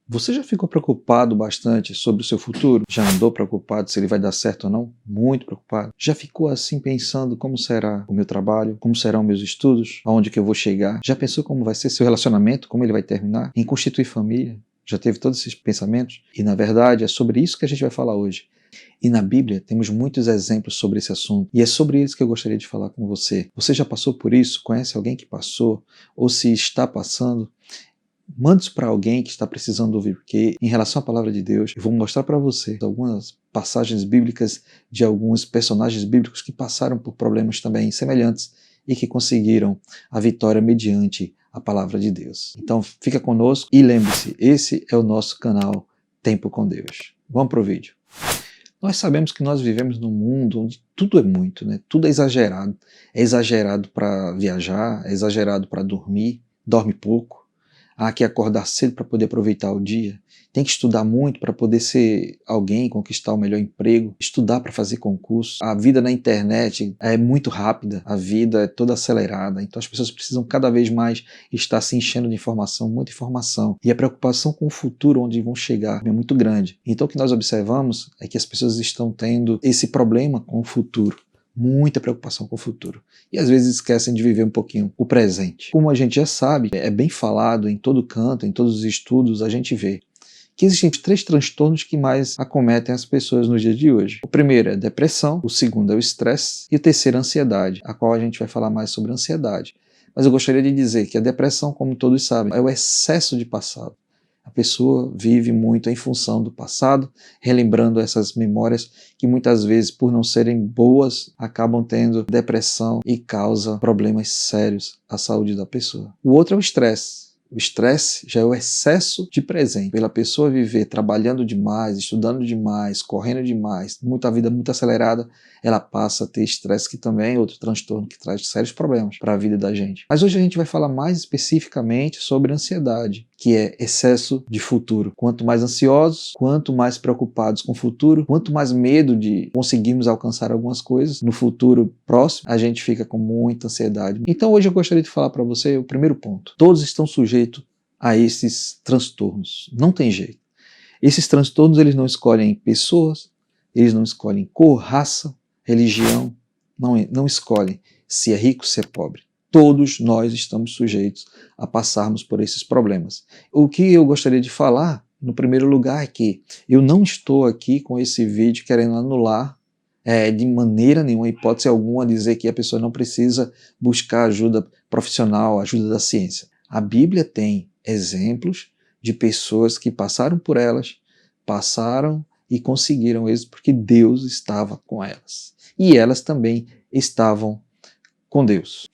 Você já ficou preocupado bastante sobre o seu futuro? Já andou preocupado se ele vai dar certo ou não? Muito preocupado? Já ficou assim pensando como será o meu trabalho? Como serão meus estudos? Aonde que eu vou chegar? Já pensou como vai ser seu relacionamento? Como ele vai terminar? Em constituir família? Já teve todos esses pensamentos? E na verdade é sobre isso que a gente vai falar hoje. E na Bíblia temos muitos exemplos sobre esse assunto, e é sobre eles que eu gostaria de falar com você. Você já passou por isso? Conhece alguém que passou? Ou se está passando? Mande isso para alguém que está precisando ouvir, porque em relação à palavra de Deus, eu vou mostrar para você algumas passagens bíblicas de alguns personagens bíblicos que passaram por problemas também semelhantes e que conseguiram a vitória mediante a palavra de Deus. Então fica conosco e lembre-se, esse é o nosso canal Tempo com Deus. Vamos para o vídeo. Nós sabemos que nós vivemos num mundo onde tudo é muito, né? Tudo é exagerado. É exagerado para viajar, é exagerado para dormir, dorme pouco. Há que acordar cedo para poder aproveitar o dia. Tem que estudar muito para poder ser alguém, conquistar o melhor emprego, estudar para fazer concurso. A vida na internet é muito rápida, a vida é toda acelerada, então as pessoas precisam cada vez mais estar se enchendo de informação, muita informação. E a preocupação com o futuro, onde vão chegar, é muito grande. Então o que nós observamos é que as pessoas estão tendo esse problema com o futuro. Muita preocupação com o futuro. E às vezes esquecem de viver um pouquinho o presente. Como a gente já sabe, é bem falado em todo canto, em todos os estudos, a gente vê que existem 3 transtornos que mais acometem as pessoas nos dias de hoje. O primeiro é a depressão, o segundo é o estresse e o terceiro é a ansiedade, a qual a gente vai falar mais sobre a ansiedade. Mas eu gostaria de dizer que a depressão, como todos sabem, é o excesso de passado. A pessoa vive muito em função do passado, relembrando essas memórias que muitas vezes, por não serem boas, acabam tendo depressão e causa problemas sérios à saúde da pessoa. O outro é o estresse. O estresse já é o excesso de presente. Pela pessoa viver trabalhando demais, estudando demais, correndo demais, muita vida muito acelerada, ela passa a ter estresse, que também é outro transtorno que traz sérios problemas para a vida da gente. Mas hoje a gente vai falar mais especificamente sobre ansiedade, que é excesso de futuro. Quanto mais ansiosos, quanto mais preocupados com o futuro, quanto mais medo de conseguirmos alcançar algumas coisas no futuro próximo, a gente fica com muita ansiedade. Então hoje eu gostaria de falar para você o primeiro ponto. Todos estão sujeitos a esses transtornos. Não tem jeito. Esses transtornos eles não escolhem pessoas, eles não escolhem cor, raça, religião, não escolhem se é rico, se é pobre. Todos nós estamos sujeitos a passarmos por esses problemas. O que eu gostaria de falar, no primeiro lugar, é que eu não estou aqui com esse vídeo querendo anular de maneira nenhuma, hipótese alguma, dizer que a pessoa não precisa buscar ajuda profissional, ajuda da ciência. A Bíblia tem exemplos de pessoas que passaram por elas, passaram e conseguiram êxito porque Deus estava com elas. E elas também estavam com Deus.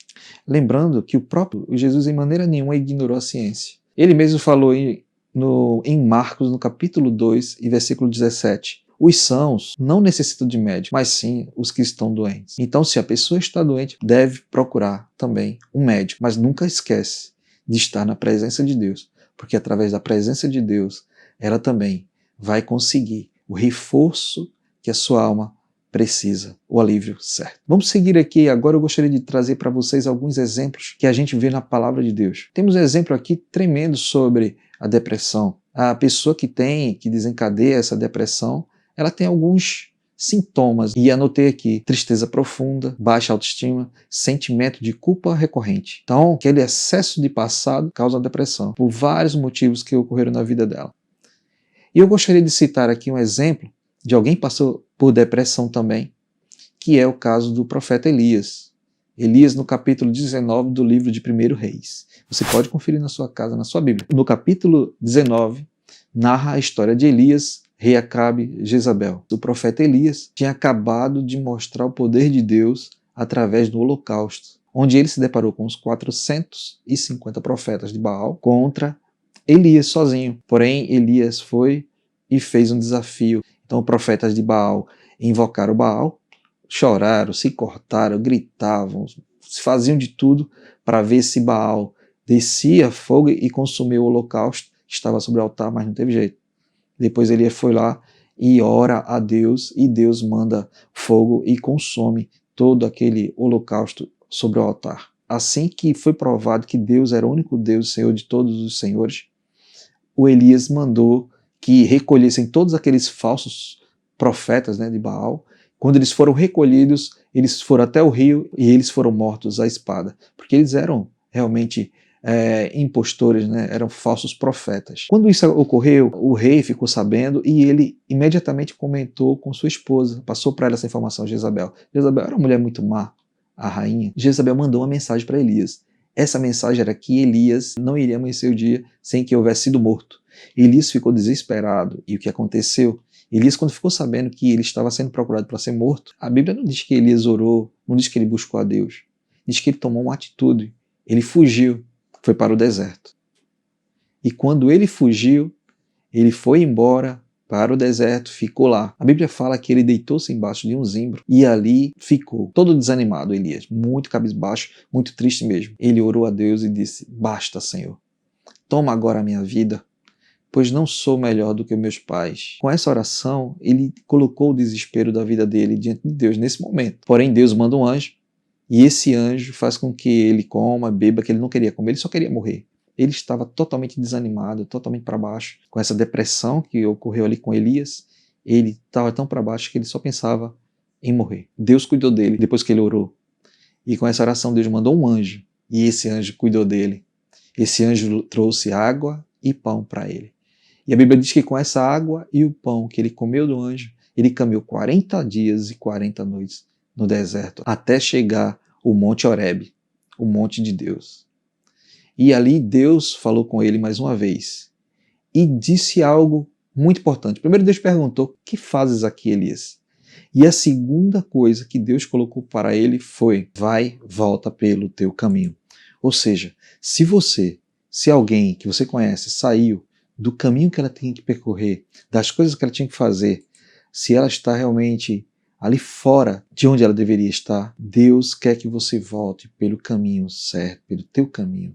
Lembrando que o próprio Jesus em maneira nenhuma ignorou a ciência. Ele mesmo falou em Marcos, no capítulo 2 e versículo 17, os sãos não necessitam de médico, mas sim os que estão doentes. Então, se a pessoa está doente, deve procurar também um médico, mas nunca esquece de estar na presença de Deus, porque através da presença de Deus, ela também vai conseguir o reforço que a sua alma precisa, o alívio certo. Vamos seguir aqui, agora eu gostaria de trazer para vocês alguns exemplos que a gente vê na palavra de Deus. Temos um exemplo aqui tremendo sobre a depressão. A pessoa que desencadeia essa depressão, ela tem alguns sintomas, e anotei aqui: tristeza profunda, baixa autoestima, sentimento de culpa recorrente. Então, aquele excesso de passado causa depressão, por vários motivos que ocorreram na vida dela. E eu gostaria de citar aqui um exemplo de alguém que passou por depressão também, que é o caso do profeta Elias. Elias, no capítulo 19 do livro de 1 Reis. Você pode conferir na sua casa, na sua Bíblia. No capítulo 19, narra a história de Elias, rei Acabe, Jezabel. O profeta Elias tinha acabado de mostrar o poder de Deus através do holocausto, onde ele se deparou com os 450 profetas de Baal contra Elias sozinho. Porém, Elias foi e fez um desafio. Então, os profetas de Baal invocaram Baal, choraram, se cortaram, gritavam, faziam de tudo para ver se Baal descia fogo e consumia o holocausto que estava sobre o altar, mas não teve jeito. Depois ele foi lá e ora a Deus, e Deus manda fogo e consome todo aquele holocausto sobre o altar. Assim que foi provado que Deus era o único Deus, Senhor de todos os senhores, o Elias mandou que recolhessem todos aqueles falsos profetas, né, de Baal. Quando eles foram recolhidos, eles foram até o rio e eles foram mortos à espada, porque eles eram realmente impostores, né? Eram falsos profetas. Quando isso ocorreu, o rei ficou sabendo e ele imediatamente comentou com sua esposa, passou para ela essa informação, Jezabel. Jezabel era uma mulher muito má, a rainha. Jezabel mandou uma mensagem para Elias. Essa mensagem era que Elias não iria amanhecer o dia sem que houvesse sido morto. Elias ficou desesperado. E o que aconteceu? Elias, quando ficou sabendo que ele estava sendo procurado para ser morto, a Bíblia não diz que Elias orou, não diz que ele buscou a Deus. Diz que ele tomou uma atitude. Ele fugiu, foi para o deserto. E quando ele fugiu, ele foi embora para o deserto, ficou lá. A Bíblia fala que ele deitou-se embaixo de um zimbro e ali ficou, todo desanimado, Elias, muito cabisbaixo, muito triste mesmo. Ele orou a Deus e disse: basta, Senhor, toma agora a minha vida, pois não sou melhor do que meus pais. Com essa oração, ele colocou o desespero da vida dele diante de Deus nesse momento. Porém, Deus manda um anjo, e esse anjo faz com que ele coma, beba, que ele não queria comer, ele só queria morrer. Ele estava totalmente desanimado, totalmente para baixo, com essa depressão que ocorreu ali com Elias. Ele estava tão para baixo que ele só pensava em morrer. Deus cuidou dele depois que ele orou. E com essa oração, Deus mandou um anjo, e esse anjo cuidou dele. Esse anjo trouxe água e pão para ele. E a Bíblia diz que com essa água e o pão que ele comeu do anjo, ele caminhou 40 dias e 40 noites no deserto, até chegar ao Monte Horebe, o monte de Deus. E ali Deus falou com ele mais uma vez e disse algo muito importante. Primeiro Deus perguntou: que fazes aqui, Elias? E a segunda coisa que Deus colocou para ele foi: vai, volta pelo teu caminho. Ou seja, se alguém que você conhece saiu do caminho que ela tinha que percorrer, das coisas que ela tinha que fazer, se ela está realmente ali fora de onde ela deveria estar, Deus quer que você volte pelo caminho certo, pelo teu caminho.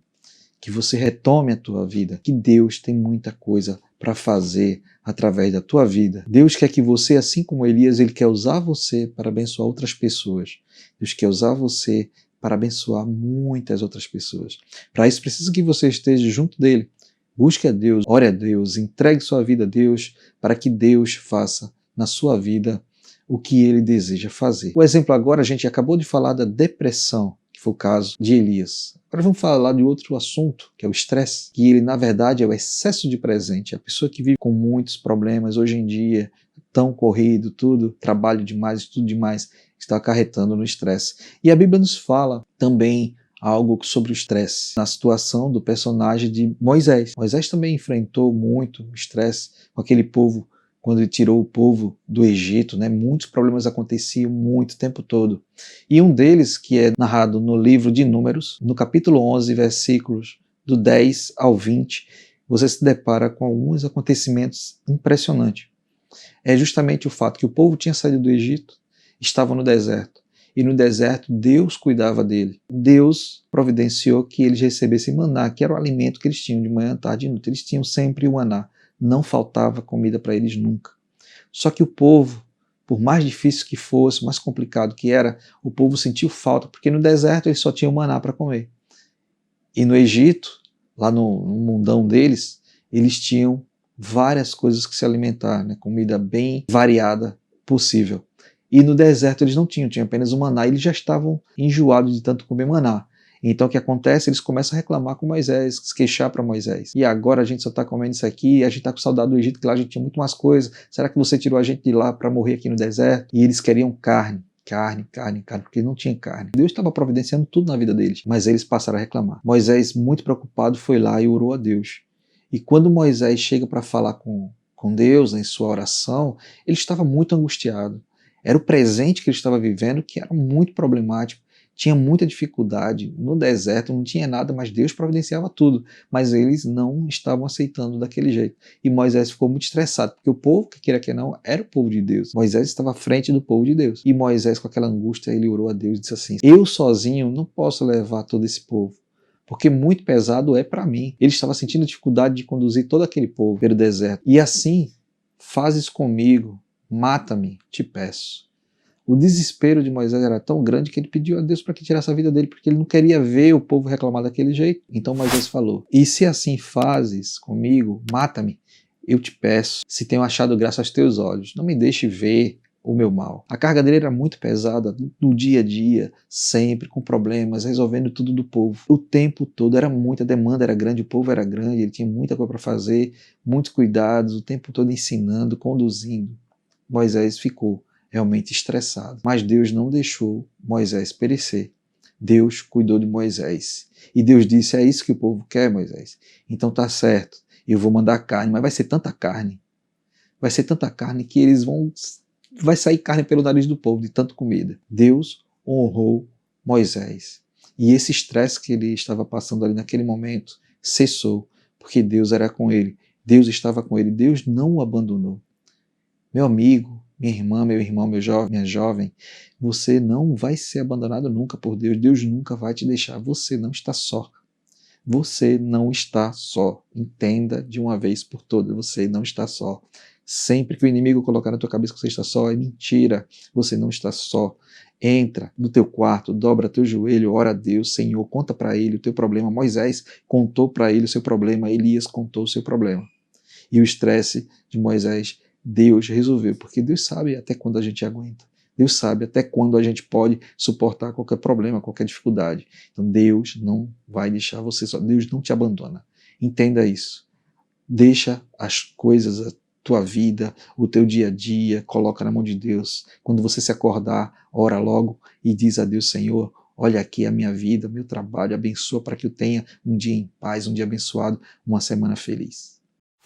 Que você retome a tua vida, que Deus tem muita coisa para fazer através da tua vida. Deus quer que você, assim como Elias, ele quer usar você para abençoar outras pessoas. Deus quer usar você para abençoar muitas outras pessoas. Para isso, precisa que você esteja junto dele. Busque a Deus, ore a Deus, entregue sua vida a Deus, para que Deus faça na sua vida o que ele deseja fazer. O exemplo agora, a gente acabou de falar da depressão, que foi o caso de Elias. Agora vamos falar de outro assunto, que é o estresse, que ele na verdade é o excesso de presente. A pessoa que vive com muitos problemas hoje em dia, tão corrido, tudo, trabalho demais, tudo demais, está acarretando no estresse. E a Bíblia nos fala também algo sobre o estresse, na situação do personagem de Moisés. Moisés também enfrentou muito estresse com aquele povo, quando ele tirou o povo do Egito, né? Muitos problemas aconteciam muito o tempo todo. E um deles, que é narrado no livro de Números, no capítulo 11, versículos do 10 ao 20, você se depara com alguns acontecimentos impressionantes. É justamente o fato que o povo tinha saído do Egito, estava no deserto. E no deserto Deus cuidava dele. Deus providenciou que eles recebessem maná, que era o alimento que eles tinham de manhã, tarde e noite. Eles tinham sempre o maná. Não faltava comida para eles nunca. Só que o povo, por mais difícil que fosse, mais complicado que era, o povo sentiu falta, porque no deserto eles só tinham maná para comer. E no Egito, lá no mundão deles, eles tinham várias coisas que se alimentar, né? Comida bem variada possível. E no deserto eles não tinham apenas o maná, e eles já estavam enjoados de tanto comer maná. Então o que acontece? Eles começam a reclamar com Moisés, se queixar para Moisés. E agora a gente só está comendo isso aqui, a gente está com saudade do Egito, que lá a gente tinha muito mais coisas. Será que você tirou a gente de lá para morrer aqui no deserto? E eles queriam carne, porque não tinha carne. Deus estava providenciando tudo na vida deles, mas eles passaram a reclamar. Moisés, muito preocupado, foi lá e orou a Deus. E quando Moisés chega para falar com Deus em sua oração, ele estava muito angustiado. Era o presente que ele estava vivendo que era muito problemático. Tinha muita dificuldade, no deserto não tinha nada, mas Deus providenciava tudo, mas eles não estavam aceitando daquele jeito. E Moisés ficou muito estressado, porque o povo, que queira que não, era o povo de Deus. Moisés estava à frente do povo de Deus. E Moisés, com aquela angústia, ele orou a Deus e disse assim: eu sozinho não posso levar todo esse povo, porque muito pesado é para mim. Ele estava sentindo dificuldade de conduzir todo aquele povo pelo deserto. E assim, fazes comigo, mata-me, te peço. O desespero de Moisés era tão grande que ele pediu a Deus para que tirasse a vida dele, porque ele não queria ver o povo reclamar daquele jeito. Então Moisés falou: e se assim fazes comigo, mata-me, eu te peço, se tenho achado graça aos teus olhos, não me deixe ver o meu mal. A carga dele era muito pesada, no dia a dia, sempre com problemas, resolvendo tudo do povo. O tempo todo era muita demanda, era grande, o povo era grande, ele tinha muita coisa para fazer, muitos cuidados, o tempo todo ensinando, conduzindo. Moisés ficou realmente estressado, mas Deus não deixou Moisés perecer. Deus cuidou de Moisés. E Deus disse: é isso que o povo quer, Moisés. Então tá certo, eu vou mandar carne, mas vai ser tanta carne. Vai ser tanta carne que eles vão... vai sair carne pelo nariz do povo, de tanta comida. Deus honrou Moisés. E esse estresse que ele estava passando ali naquele momento cessou, porque Deus era com ele. Deus estava com ele. Deus não o abandonou. Meu amigo, minha irmã, meu irmão, meu jovem, minha jovem, você não vai ser abandonado nunca por Deus. Deus nunca vai te deixar. Você não está só. Você não está só. Entenda de uma vez por todas, você não está só. Sempre que o inimigo colocar na tua cabeça que você está só, é mentira. Você não está só. Entra no teu quarto, dobra teu joelho, ora a Deus, Senhor, conta para ele o teu problema. Moisés contou para ele o seu problema, Elias contou o seu problema. E o estresse de Moisés, Deus resolveu, porque Deus sabe até quando a gente aguenta. Deus sabe até quando a gente pode suportar qualquer problema, qualquer dificuldade. Então Deus não vai deixar você só. Deus não te abandona. Entenda isso. Deixa as coisas, a tua vida, o teu dia a dia, coloca na mão de Deus. Quando você se acordar, ora logo e diz a Deus: Senhor, olha aqui a minha vida, meu trabalho, abençoa para que eu tenha um dia em paz, um dia abençoado, uma semana feliz.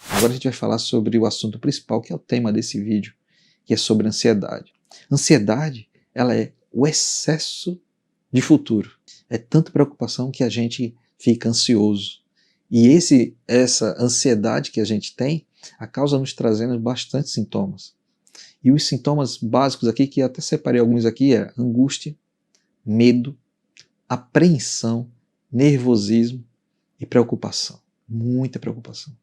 Agora a gente vai falar sobre o assunto principal, que é o tema desse vídeo, que é sobre ansiedade. Ansiedade, ela é o excesso de futuro. É tanta preocupação que a gente fica ansioso. E essa ansiedade que a gente tem, a causa nos trazendo bastante sintomas. E os sintomas básicos aqui, que eu até separei alguns aqui, é angústia, medo, apreensão, nervosismo e preocupação. Muita preocupação.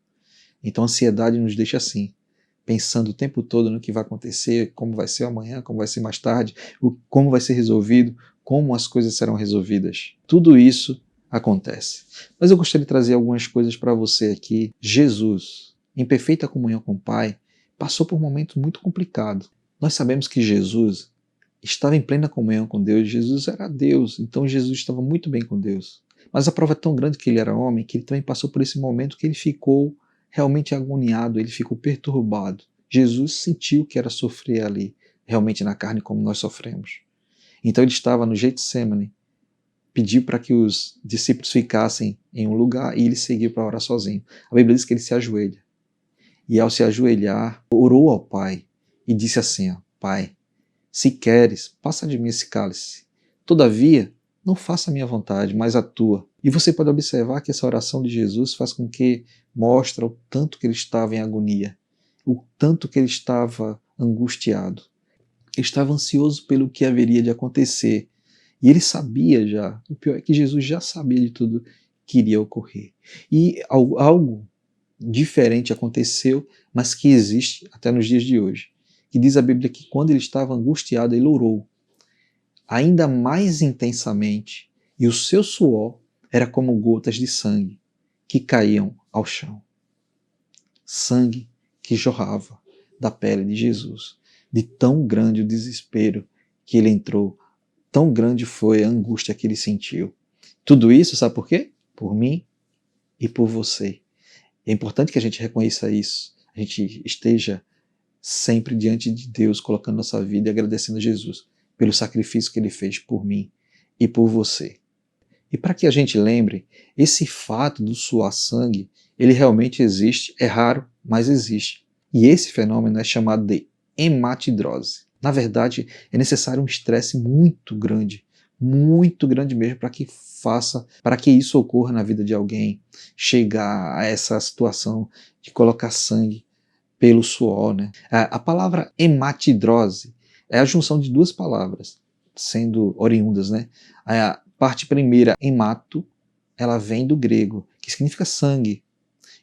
Então a ansiedade nos deixa assim, pensando o tempo todo no que vai acontecer, como vai ser amanhã, como vai ser mais tarde, como vai ser resolvido, como as coisas serão resolvidas. Tudo isso acontece. Mas eu gostaria de trazer algumas coisas para você aqui. Jesus, em perfeita comunhão com o Pai, passou por um momento muito complicado. Nós sabemos que Jesus estava em plena comunhão com Deus, Jesus era Deus, então Jesus estava muito bem com Deus. Mas a prova é tão grande que ele era homem, que ele também passou por esse momento que ele ficou realmente agoniado, ele ficou perturbado. Jesus sentiu que era sofrer ali, realmente na carne como nós sofremos. Então ele estava no Getsêmani, pediu para que os discípulos ficassem em um lugar e ele seguiu para orar sozinho. A Bíblia diz que ele se ajoelha. E ao se ajoelhar, orou ao Pai e disse assim: Pai, se queres, passa de mim esse cálice. Todavia, não faça a minha vontade, mas a tua. E você pode observar que essa oração de Jesus faz com que mostra o tanto que ele estava em agonia, o tanto que ele estava angustiado. Ele estava ansioso pelo que haveria de acontecer. E ele sabia já, o pior é que Jesus já sabia de tudo que iria ocorrer. E algo diferente aconteceu, mas que existe até nos dias de hoje. Que diz a Bíblia que quando ele estava angustiado, ele orou ainda mais intensamente, e o seu suor era como gotas de sangue que caíam ao chão. Sangue que jorrava da pele de Jesus. De tão grande o desespero que ele entrou, tão grande foi a angústia que ele sentiu. Tudo isso, sabe por quê? Por mim e por você. É importante que a gente reconheça isso, a gente esteja sempre diante de Deus, colocando nossa vida e agradecendo a Jesus pelo sacrifício que ele fez por mim e por você. E para que a gente lembre, esse fato do suar sangue, ele realmente existe, é raro, mas existe. E esse fenômeno é chamado de hematidrose. Na verdade, é necessário um estresse muito grande mesmo para que isso ocorra na vida de alguém, chegar a essa situação de colocar sangue pelo suor, né? A palavra hematidrose é a junção de duas palavras, sendo oriundas, né? A parte primeira, hemato, ela vem do grego, que significa sangue,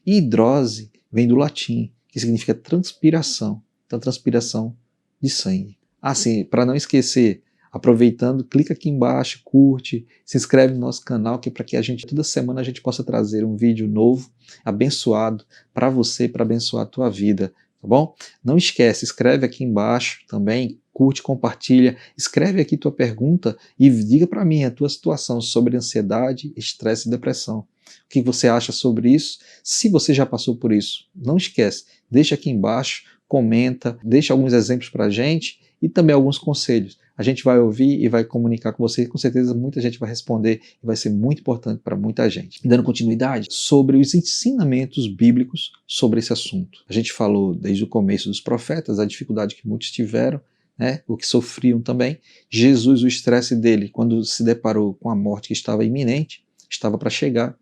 e hidrose vem do latim, que significa transpiração, então transpiração de sangue. Assim, para não esquecer, aproveitando, clica aqui embaixo, curte, se inscreve no nosso canal, que para que toda semana a gente possa trazer um vídeo novo, abençoado, para você, para abençoar a tua vida, tá bom? Não esquece, escreve aqui embaixo também, curte, compartilha, escreve aqui tua pergunta e diga para mim a tua situação sobre ansiedade, estresse e depressão. O que você acha sobre isso? Se você já passou por isso, não esquece, deixa aqui embaixo, comenta, deixa alguns exemplos para a gente e também alguns conselhos. A gente vai ouvir e vai comunicar com você e com certeza muita gente vai responder e vai ser muito importante para muita gente. Dando continuidade sobre os ensinamentos bíblicos sobre esse assunto. A gente falou desde o começo dos profetas, a dificuldade que muitos tiveram, né, o que sofriam também. Jesus, o estresse dele, quando se deparou com a morte que estava iminente, estava para chegar.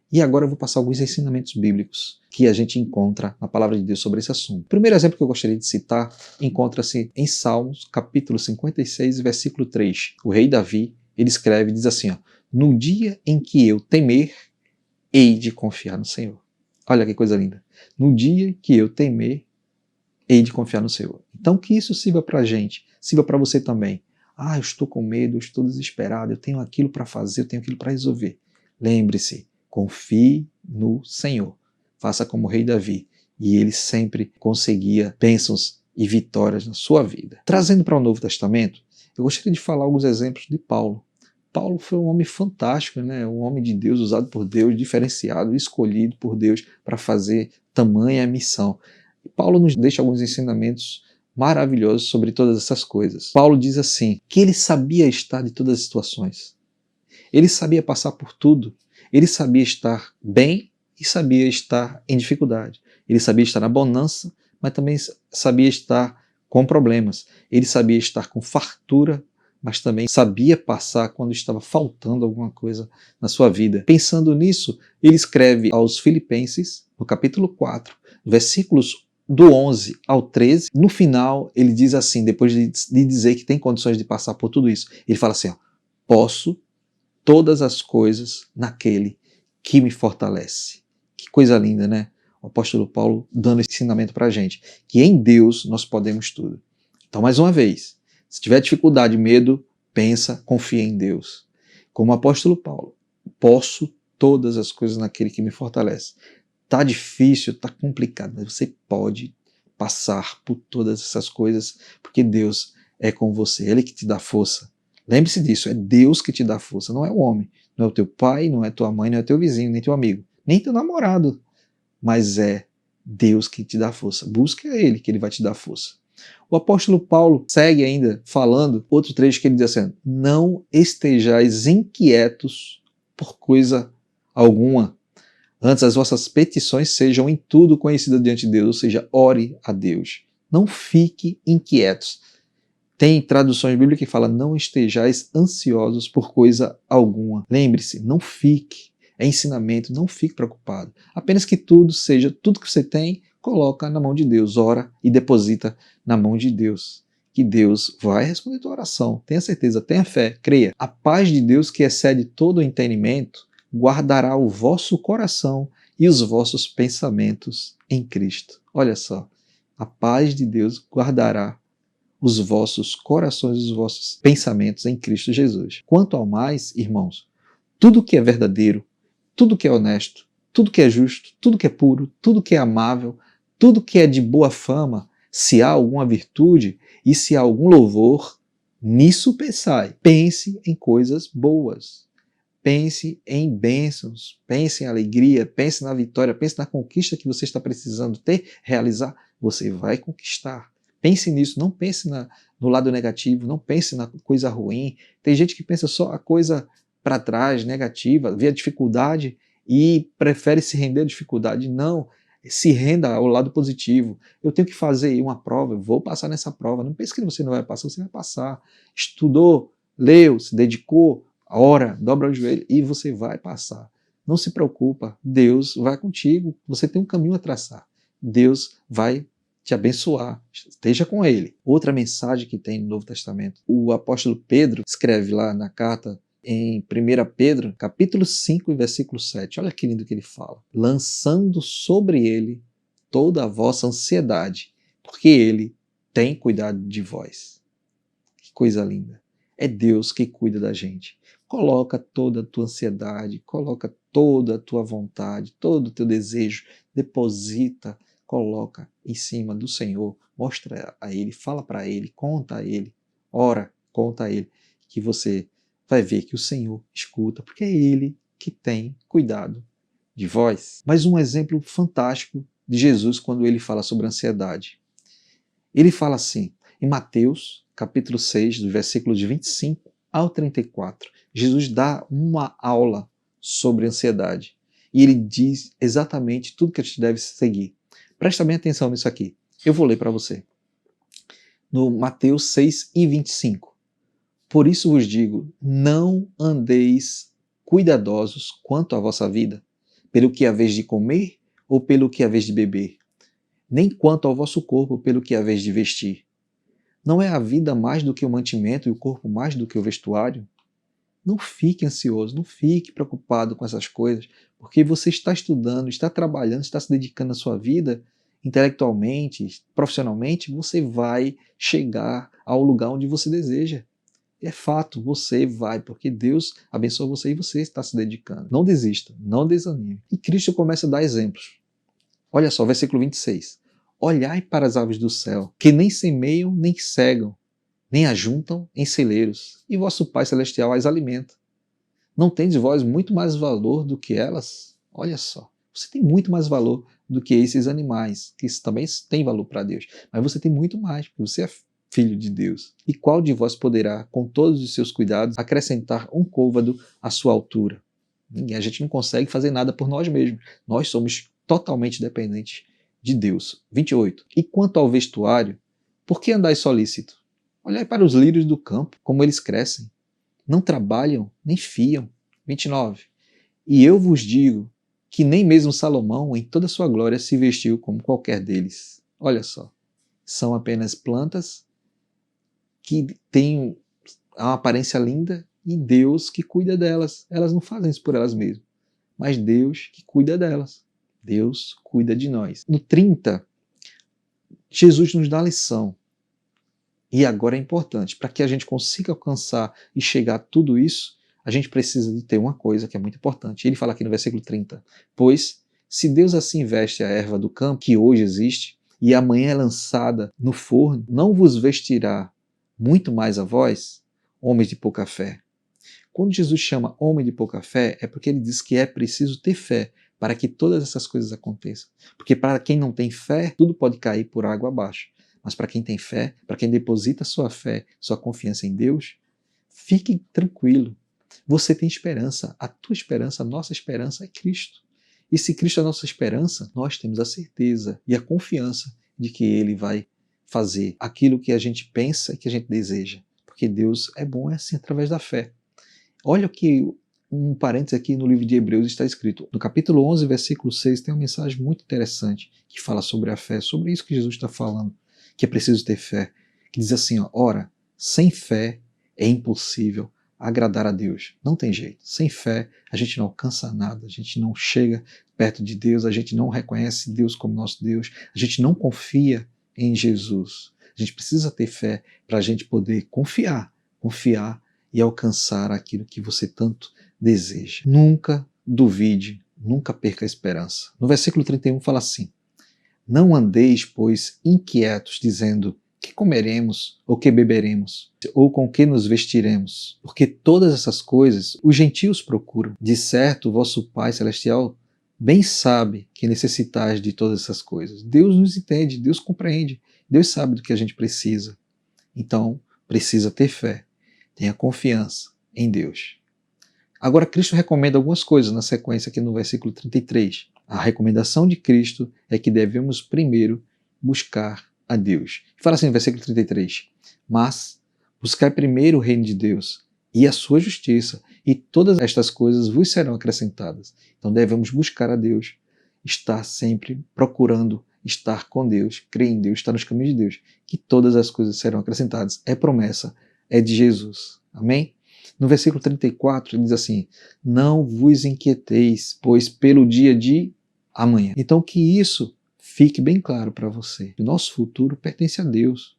E agora eu vou passar alguns ensinamentos bíblicos que a gente encontra na palavra de Deus sobre esse assunto. O primeiro exemplo que eu gostaria de citar encontra-se em Salmos, capítulo 56, versículo 3. O rei Davi, ele escreve, diz assim, ó, no dia em que eu temer, hei de confiar no Senhor. Olha que coisa linda. No dia que eu temer, hei de confiar no Senhor. Então que isso sirva para a gente, sirva para você também. Eu estou com medo, eu estou desesperado, eu tenho aquilo para fazer, eu tenho aquilo para resolver. Lembre-se, confie no Senhor. Faça como o rei Davi. E ele sempre conseguia bênçãos e vitórias na sua vida. Trazendo para o Novo Testamento, eu gostaria de falar alguns exemplos de Paulo. Paulo foi um homem fantástico, né? Um homem de Deus, usado por Deus, diferenciado, escolhido por Deus para fazer tamanha missão. E Paulo nos deixa alguns ensinamentos maravilhosos sobre todas essas coisas. Paulo diz assim, que ele sabia estar de todas as situações. Ele sabia passar por tudo. Ele sabia estar bem e sabia estar em dificuldade. Ele sabia estar na bonança, mas também sabia estar com problemas. Ele sabia estar com fartura, mas também sabia passar quando estava faltando alguma coisa na sua vida. Pensando nisso, ele escreve aos Filipenses, no capítulo 4, versículos do 11 ao 13. No final, ele diz assim, depois de dizer que tem condições de passar por tudo isso, ele fala assim, ó, posso todas as coisas naquele que me fortalece. Que coisa linda, né? O apóstolo Paulo dando esse ensinamento para a gente, que em Deus nós podemos tudo. Então, mais uma vez, se tiver dificuldade, medo, pensa, confia em Deus. Como o apóstolo Paulo, posso todas as coisas naquele que me fortalece. Tá difícil, tá complicado, mas você pode passar por todas essas coisas, porque Deus é com você, Ele que te dá força. Lembre-se disso, é Deus que te dá força, não é o homem, não é o teu pai, não é tua mãe, não é teu vizinho, nem teu amigo, nem teu namorado, mas é Deus que te dá força. Busque a Ele, que Ele vai te dar força. O apóstolo Paulo segue ainda falando, outro trecho que ele diz assim, não estejais inquietos por coisa alguma, antes as vossas petições sejam em tudo conhecidas diante de Deus, ou seja, ore a Deus. Não fique inquietos. Tem traduções bíblicas que falam, não estejais ansiosos por coisa alguma. Lembre-se, não fique, é ensinamento, não fique preocupado. Apenas que tudo que você tem, coloca na mão de Deus, ora e deposita na mão de Deus. Que Deus vai responder a tua oração. Tenha certeza, tenha fé, creia. A paz de Deus que excede todo o entendimento, guardará o vosso coração e os vossos pensamentos em Cristo. Olha só, a paz de Deus guardará os vossos corações e os vossos pensamentos em Cristo Jesus. Quanto ao mais, irmãos, tudo que é verdadeiro, tudo que é honesto, tudo que é justo, tudo que é puro, tudo que é amável, tudo que é de boa fama, se há alguma virtude e se há algum louvor, nisso pensai. Pense em coisas boas. Pense em bênçãos, pense em alegria, pense na vitória, pense na conquista que você está precisando ter, realizar. Você vai conquistar. Pense nisso, não pense no lado negativo, não pense na coisa ruim. Tem gente que pensa só a coisa para trás, negativa, vê a dificuldade e prefere se render à dificuldade. Não, se renda ao lado positivo. Eu tenho que fazer uma prova, eu vou passar nessa prova. Não pense que você não vai passar, você vai passar. Estudou, leu, se dedicou, ora, dobra o joelho e você vai passar. Não se preocupa, Deus vai contigo, você tem um caminho a traçar. Deus vai te abençoar, esteja com Ele. Outra mensagem que tem no Novo Testamento, o apóstolo Pedro escreve lá na carta em 1 Pedro, capítulo 5, versículo 7. Olha que lindo que ele fala. Lançando sobre Ele toda a vossa ansiedade, porque Ele tem cuidado de vós. coisa linda. É Deus que cuida da gente. Coloca toda a tua ansiedade, coloca toda a tua vontade, todo o teu desejo, deposita, coloca em cima do Senhor, mostra a Ele, fala para Ele, conta a Ele, ora, conta a Ele, que você vai ver que o Senhor escuta, porque é Ele que tem cuidado de vós. Mas um exemplo fantástico de Jesus quando ele fala sobre ansiedade. Ele fala assim, em Mateus, capítulo 6, do versículo de 25 ao 34, Jesus dá uma aula sobre ansiedade e ele diz exatamente tudo que a gente deve seguir. Presta bem atenção nisso aqui. Eu vou ler para você. No Mateus 6 e 25. Por isso vos digo, não andeis cuidadosos quanto à vossa vida, pelo que haveis de comer ou pelo que haveis de beber, nem quanto ao vosso corpo pelo que haveis de vestir. Não é a vida mais do que o mantimento e o corpo mais do que o vestuário? Não fique ansioso, não fique preocupado com essas coisas, porque você está estudando, está trabalhando, está se dedicando à sua vida, intelectualmente, profissionalmente, você vai chegar ao lugar onde você deseja. É fato, você vai, porque Deus abençoa você e você está se dedicando. Não desista, não desanime. E Cristo começa a dar exemplos. Olha só, versículo 26. Olhai para as aves do céu, que nem semeiam, nem cegam, nem ajuntam em celeiros, e vosso Pai Celestial as alimenta. Não tendes vós muito mais valor do que elas? Olha só, você tem muito mais valor do que esses animais, que também têm valor para Deus, mas você tem muito mais, porque você é filho de Deus. E qual de vós poderá, com todos os seus cuidados, acrescentar um côvado à sua altura? Ninguém, a gente não consegue fazer nada por nós mesmos. Nós somos totalmente dependentes de Deus. 28. E quanto ao vestuário, por que andais solícito? Olhai para os lírios do campo, como eles crescem. Não trabalham, nem fiam. 29. E eu vos digo que nem mesmo Salomão, em toda a sua glória, se vestiu como qualquer deles. Olha só, são apenas plantas que têm uma aparência linda e Deus que cuida delas. Elas não fazem isso por elas mesmas, mas Deus que cuida delas. Deus cuida de nós. No 30, Jesus nos dá a lição. E agora é importante, para que a gente consiga alcançar e chegar a tudo isso, a gente precisa de ter uma coisa que é muito importante. Ele fala aqui no versículo 30, pois se Deus assim veste a erva do campo, que hoje existe, e amanhã é lançada no forno, não vos vestirá muito mais a vós, homens de pouca fé. Quando Jesus chama homem de pouca fé, é porque ele diz que é preciso ter fé para que todas essas coisas aconteçam. Porque para quem não tem fé, tudo pode cair por água abaixo. Mas para quem tem fé, para quem deposita sua fé, sua confiança em Deus, fique tranquilo. Você tem esperança. A tua esperança, a nossa esperança é Cristo. E se Cristo é a nossa esperança, nós temos a certeza e a confiança de que Ele vai fazer aquilo que a gente pensa e que a gente deseja. Porque Deus é bom assim através da fé. Olha o que um parênteses aqui no livro de Hebreus está escrito. No capítulo 11, versículo 6, tem uma mensagem muito interessante que fala sobre a fé, sobre isso que Jesus está falando, que é preciso ter fé. Que diz assim, ó, ora, sem fé é impossível agradar a Deus. Não tem jeito. Sem fé a gente não alcança nada, a gente não chega perto de Deus, a gente não reconhece Deus como nosso Deus, a gente não confia em Jesus. A gente precisa ter fé para a gente poder confiar e alcançar aquilo que você tanto deseja. Nunca duvide, nunca perca a esperança. No versículo 31 fala assim, não andeis, pois, inquietos, dizendo, que comeremos, ou que beberemos, ou com que nos vestiremos? Porque todas essas coisas os gentios procuram. De certo, vosso Pai Celestial bem sabe que necessitais de todas essas coisas. Deus nos entende, Deus compreende, Deus sabe do que a gente precisa. Então, precisa ter fé, tenha confiança em Deus. Agora, Cristo recomenda algumas coisas na sequência aqui no versículo 33. A recomendação de Cristo é que devemos primeiro buscar a Deus. Fala assim no versículo 33, mas buscai primeiro o reino de Deus e a sua justiça, e todas estas coisas vos serão acrescentadas. Então devemos buscar a Deus, estar sempre procurando estar com Deus, crer em Deus, estar nos caminhos de Deus, que todas as coisas serão acrescentadas. É promessa, é de Jesus. Amém? No versículo 34 ele diz assim, não vos inquieteis, pois pelo dia de amanhã. Então que isso fique bem claro para você. O nosso futuro pertence a Deus.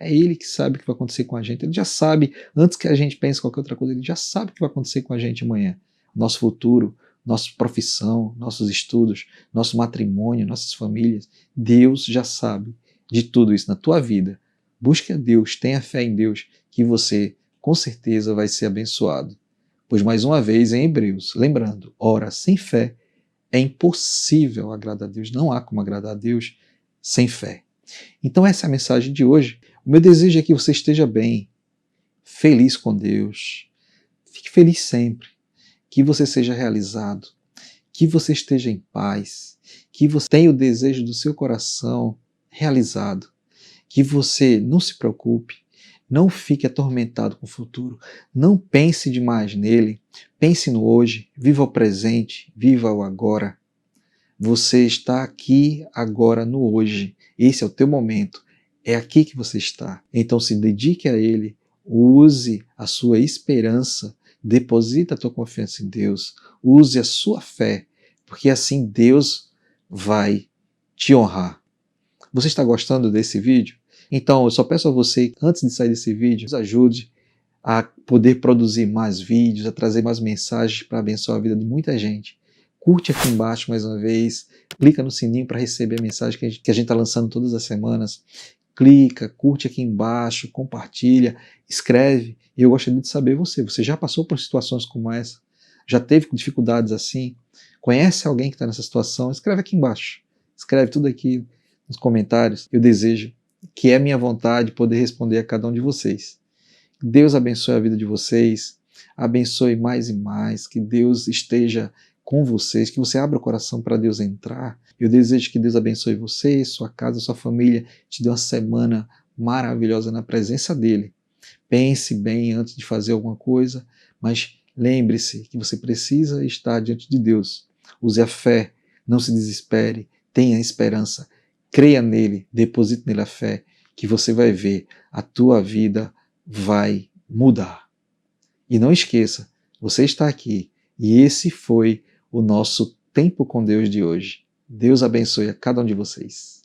É Ele que sabe o que vai acontecer com a gente. Ele já sabe, antes que a gente pense qualquer outra coisa, Ele já sabe o que vai acontecer com a gente amanhã. Nosso futuro, nossa profissão, nossos estudos, nosso matrimônio, nossas famílias. Deus já sabe de tudo isso na tua vida. Busque a Deus, tenha fé em Deus, que você com certeza vai ser abençoado. Pois mais uma vez em Hebreus, lembrando, ora, sem fé é impossível agradar a Deus, não há como agradar a Deus sem fé. Então essa é a mensagem de hoje. O meu desejo é que você esteja bem, feliz com Deus, fique feliz sempre, que você seja realizado, que você esteja em paz, que você tenha o desejo do seu coração realizado, que você não se preocupe, não fique atormentado com o futuro, não pense demais nele, pense no hoje, viva o presente, viva o agora. Você está aqui agora no hoje, esse é o teu momento, é aqui que você está. Então se dedique a ele, use a sua esperança, deposita a tua confiança em Deus, use a sua fé, porque assim Deus vai te honrar. Você está gostando desse vídeo? Então eu só peço a você, antes de sair desse vídeo, nos ajude a poder produzir mais vídeos, a trazer mais mensagens para abençoar a vida de muita gente. Curte aqui embaixo mais uma vez, clica no sininho para receber a mensagem que a gente está lançando todas as semanas. Clica, curte aqui embaixo, compartilha, escreve. E eu gostaria de saber você já passou por situações como essa? Já teve dificuldades assim? Conhece alguém que está nessa situação? Escreve aqui embaixo. Escreve tudo aqui nos comentários. Eu desejo, que é minha vontade, poder responder a cada um de vocês. Deus abençoe a vida de vocês, abençoe mais e mais, que Deus esteja com vocês, que você abra o coração para Deus entrar. Eu desejo que Deus abençoe você, sua casa, sua família, te dê uma semana maravilhosa na presença dEle. Pense bem antes de fazer alguma coisa, mas lembre-se que você precisa estar diante de Deus. Use a fé, não se desespere, tenha esperança, creia nele, deposite nele a fé, que você vai ver a tua vida vai mudar. E não esqueça, você está aqui e esse foi o nosso Tempo com Deus de hoje. Deus abençoe a cada um de vocês.